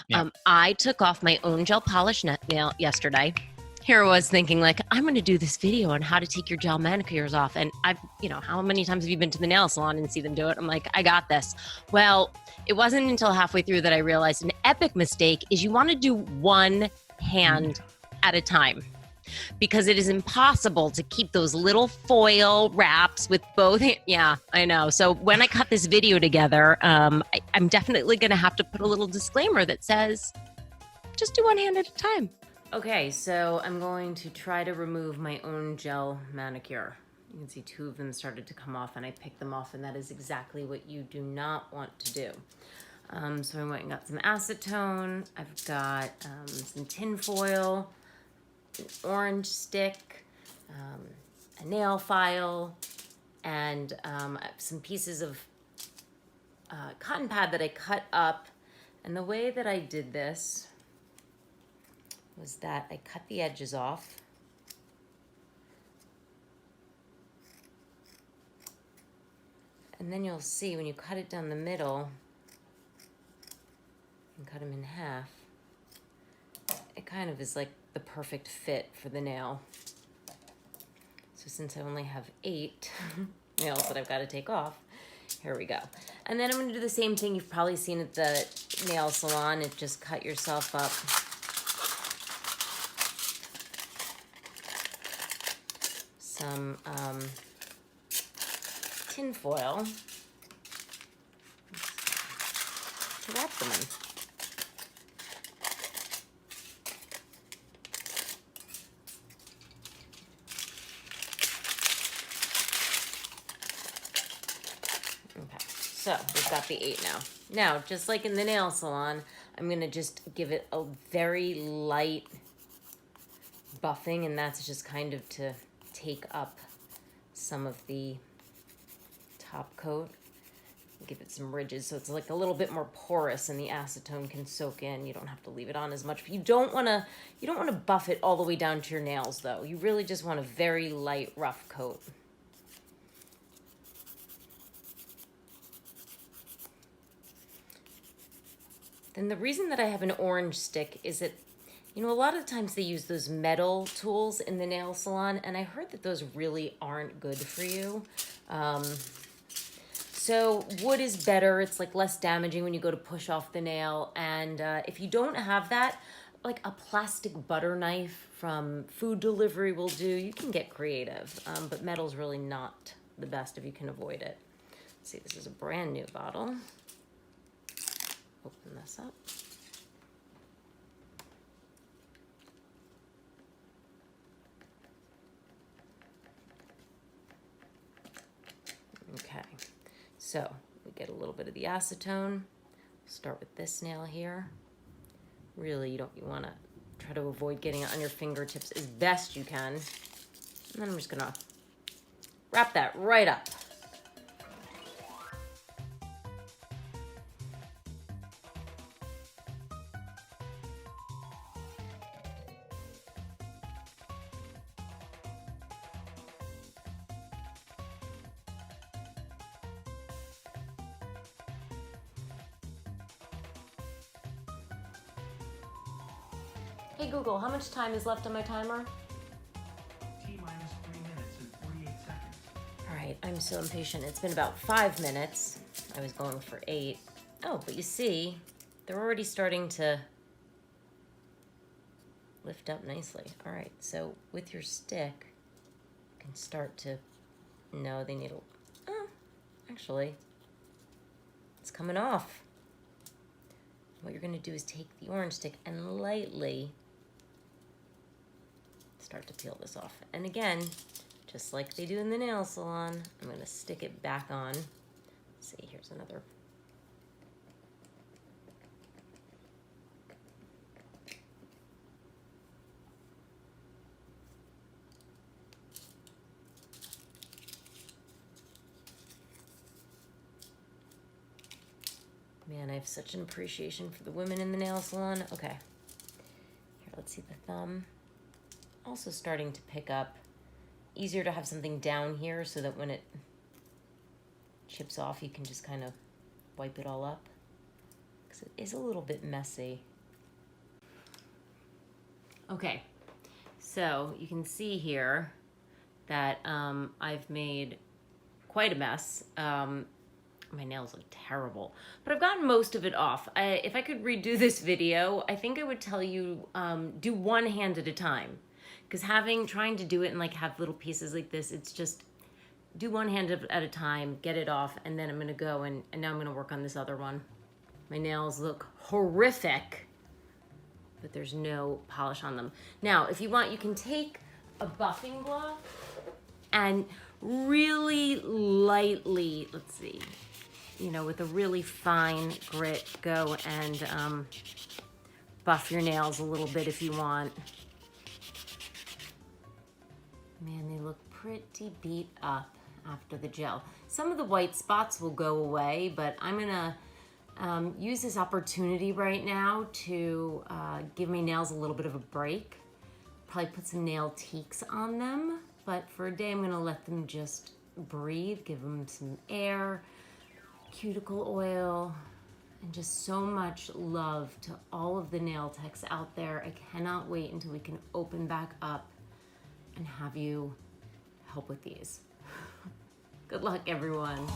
Yeah. I took off my own gel polish nail yesterday. Here I was thinking, like, I'm going to do this video on how to take your gel manicures off. And how many times have you been to the nail salon and see them do it? I'm like, I got this. Well, it wasn't until halfway through that I realized an epic mistake is you want to do one hand at a time, because it is impossible to keep those little foil wraps with both. Yeah, I know. So when I cut this video together, I'm definitely going to have to put a little disclaimer that says, just do one hand at a time. Okay, so I'm going to try to remove my own gel manicure. You can see 2 of them started to come off, and I picked them off, and that is exactly what you do not want to do. So I went and got some acetone. I've got some tin foil, an orange stick, a nail file, and some pieces of cotton pad that I cut up. And the way that I did this was that I cut the edges off. And then you'll see when you cut it down the middle and cut them in half, it kind of is like the perfect fit for the nail. So since I only have 8 nails that I've got to take off, here we go. And then I'm going to do the same thing you've probably seen at the nail salon. It just cut yourself up. Some tin foil to wrap them in. Okay, so we've got the 8 now. Now, just like in the nail salon, I'm going to just give it a very light buffing, and that's just kind of to take up some of the top coat, give it some ridges so it's like a little bit more porous and the acetone can soak in. You don't have to leave it on as much. You don't want to buff it all the way down to your nails though. You really just want a very light, rough coat. Then the reason that I have an orange stick is that, you know, a lot of times they use those metal tools in the nail salon, and I heard that those really aren't good for you. So wood is better. It's like less damaging when you go to push off the nail. And if you don't have that, like a plastic butter knife from food delivery will do. You can get creative, but metal's really not the best if you can avoid it. Let's see, this is a brand new bottle. Open this up. Okay, so we get a little bit of the acetone. Start with this nail here. Really, you want to try to avoid getting it on your fingertips as best you can. And then I'm just gonna wrap that right up. Hey Google, how much time is left on my timer? T-minus 3 minutes and 48 seconds. All right, I'm so impatient. It's been about 5 minutes. I was going for 8. Oh, but you see, they're already starting to lift up nicely. All right, so with your stick, you can start to, no, they need a, oh, actually, it's coming off. What you're gonna do is take the orange stick and lightly start to peel this off. And again, just like they do in the nail salon, I'm gonna stick it back on. Let's see, here's another. Man, I have such an appreciation for the women in the nail salon. Okay, here, let's see the thumb. Also starting to pick up. Easier to have something down here so that when it chips off, you can just kind of wipe it all up. because it is a little bit messy. Okay, so you can see here that I've made quite a mess. My nails look terrible, but I've gotten most of it off. If I could redo this video, I think I would tell you do one hand at a time, because trying to do it and like have little pieces like this, it's just do one hand at a time, get it off, and then I'm gonna go and now I'm gonna work on this other one. My nails look horrific, but there's no polish on them. Now, if you want, you can take a buffing glove and really lightly, let's see, you know, with a really fine grit, go and buff your nails a little bit if you want. Man, they look pretty beat up after the gel. Some of the white spots will go away, but I'm gonna use this opportunity right now to give my nails a little bit of a break. Probably put some nail teaks on them, but for a day I'm gonna let them just breathe, give them some air, cuticle oil, and just so much love to all of the nail techs out there. I cannot wait until we can open back up and have you help with these. Good luck, everyone.